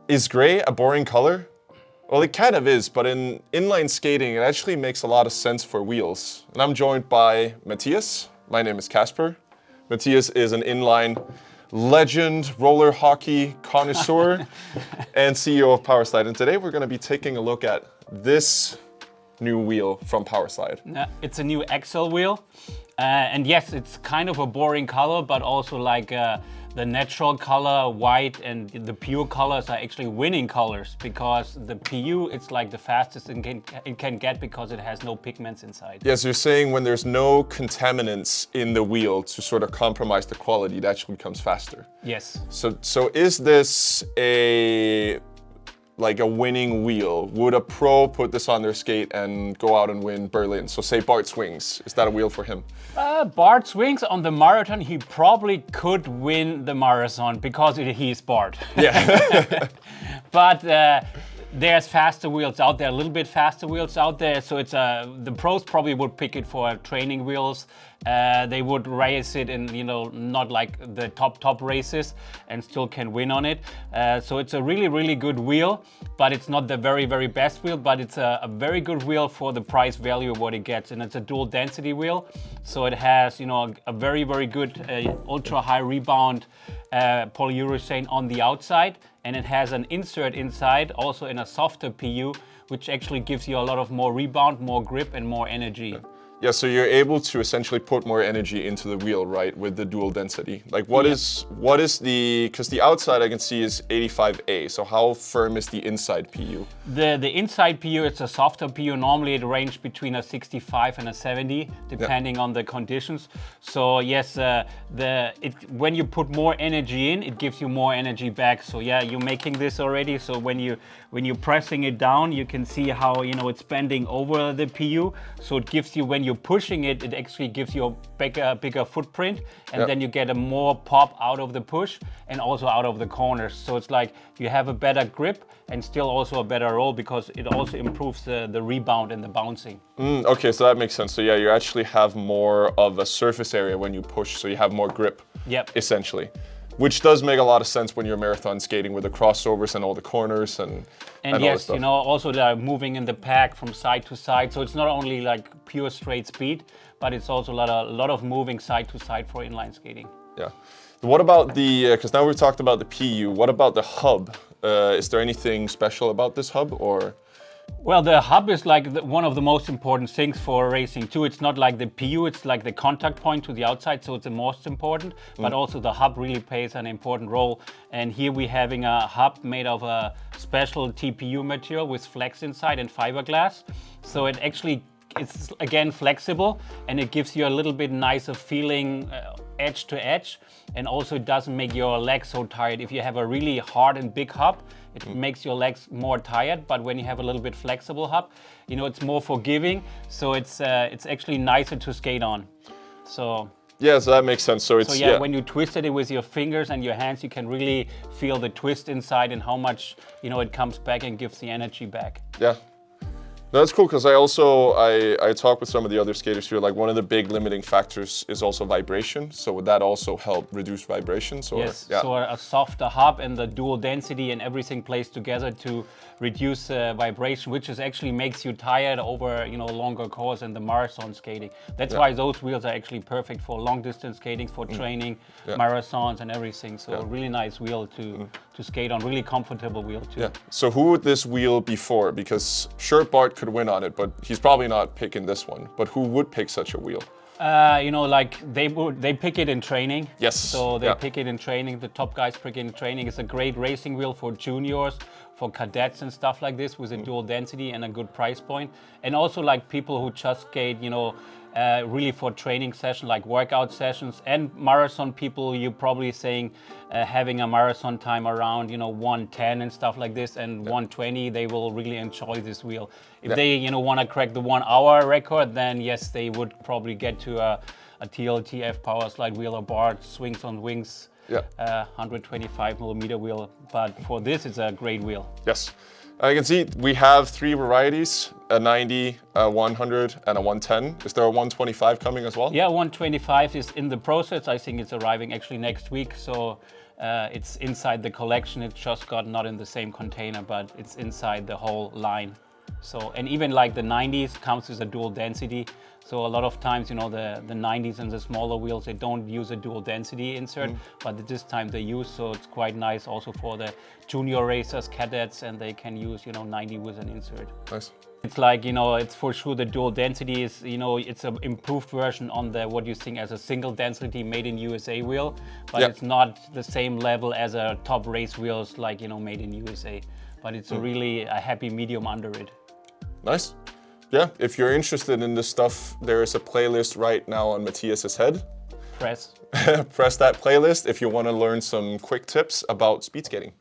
Is gray a boring color? Well, it kind of is, but in inline skating, it actually makes a lot of sense for wheels. And I'm joined by Matthias. My name is Casper. Matthias is an inline legend, roller hockey connoisseur, and CEO of Powerslide. And today we're going to be taking a look at this new wheel from Powerslide. It's a new ACCEL wheel. And yes, it's kind of a boring color, but also like the natural color, white, and the pure colors are actually winning colors because the PU, it's like the fastest it can get because it has no pigments inside. Yes, you're saying when there's no contaminants in the wheel to sort of compromise the quality, it actually becomes faster. Yes. So is this a winning wheel? Would a pro put this on their skate and go out and win Berlin? So say Bart swings, is that a wheel for him? Bart swings on the marathon, he probably could win the marathon because he's Bart. Yeah. But there's faster wheels out there, a little bit faster wheels out there. So it's the pros probably would pick it for training wheels. They would race it in, not like the top races and still can win on it. So it's a really, really good wheel, but it's not the very, very best wheel, but it's a very good wheel for the price value of what it gets. And it's a dual density wheel. So it has, a very, very good ultra high rebound polyurethane on the outside. And it has an insert inside, also in a softer PU, which actually gives you a lot of more rebound, more grip, and more energy. Yeah, so you're able to essentially put more energy into the wheel, right, with the dual density. Like what is because the outside I can see is 85A, so how firm is the inside PU? The inside PU, it's a softer PU. Normally it ranges between a 65 and a 70, depending on the conditions. So yes, when you put more energy in, it gives you more energy back. So yeah, you're making this already. So when you're pressing it down, you can see how it's bending over the PU. So it gives you, when you're pushing it, it actually gives you a bigger footprint, and then you get a more pop out of the push and also out of the corners. So it's like you have a better grip and still also a better roll because it also improves the rebound and the bouncing. Okay, so that makes sense. So yeah, you actually have more of a surface area when you push, so you have more grip, essentially. Which does make a lot of sense when you're marathon skating with the crossovers and all the corners and all yes, this stuff. Also they're moving in the pack from side to side. So it's not only like pure straight speed, but it's also a lot of moving side to side for inline skating. Yeah. What about because now we've talked about the PU, what about the hub? Is there anything special about this hub or? Well, the hub is like one of the most important things for racing too. It's not like the PU, it's like the contact point to the outside, so it's the most important, but also the hub really plays an important role. And here we're having a hub made of a special TPU material with flex inside and fiberglass. So it's again flexible, and it gives you a little bit nicer feeling edge to edge, and also it doesn't make your legs so tired. If you have a really hard and big hub, it makes your legs more tired, but when you have a little bit flexible hub, it's more forgiving, so it's actually nicer to skate on. So yeah, so that makes sense. So when you twisted it with your fingers and your hands, you can really feel the twist inside and how much it comes back and gives the energy back. Yeah. No, that's cool because I talk with some of the other skaters here. Like one of the big limiting factors is also vibration. So would that also help reduce vibrations? Yes. Yeah. So a softer hub and the dual density and everything plays together to reduce vibration, which actually makes you tired over a longer course in the marathon skating. That's why those wheels are actually perfect for long distance skating, for training, marathons and everything. So a really nice wheel to skate on, really comfortable wheel too. Yeah. So who would this wheel be for? Because sure, Bart could win on it, but he's probably not picking this one. But who would pick such a wheel? Like they pick it in training. Yes. So they pick it in training. The top guys pick it in training. It's a great racing wheel for juniors, for cadets and stuff like this with a dual density and a good price point. And also like people who just skate, really for training sessions, like workout sessions, and marathon people, you're probably saying having a marathon time around 110 and stuff like this, and 120, they will really enjoy this wheel. If they want to crack the 1 hour record, then yes, they would probably get to a TLTF Powerslide wheel or Bart swings on wings, 125 millimeter wheel. But for this, it's a great wheel. Yes. You can see we have 3 varieties, a 90, a 100, and a 110. Is there a 125 coming as well? Yeah, 125 is in the process. I think it's arriving actually next week. So It's inside the collection. It's just got not in the same container, but it's inside the whole line. So, and even like the 90s comes with a dual density. So a lot of times, you know, the 90s and the smaller wheels, they don't use a dual density insert, but this time they use, so it's quite nice also for the junior racers, cadets, and they can use, you know, 90 with an insert. Nice. It's like, you know, it's for sure the dual density is, you know, it's an improved version on the, what you think as a single density made in USA wheel, but it's not the same level as a top race wheels like, you know, made in USA. But it's really a happy medium under it. Nice. Yeah, if you're interested in this stuff, there is a playlist right now on Matthias's head. Press. Press that playlist if you want to learn some quick tips about speed skating.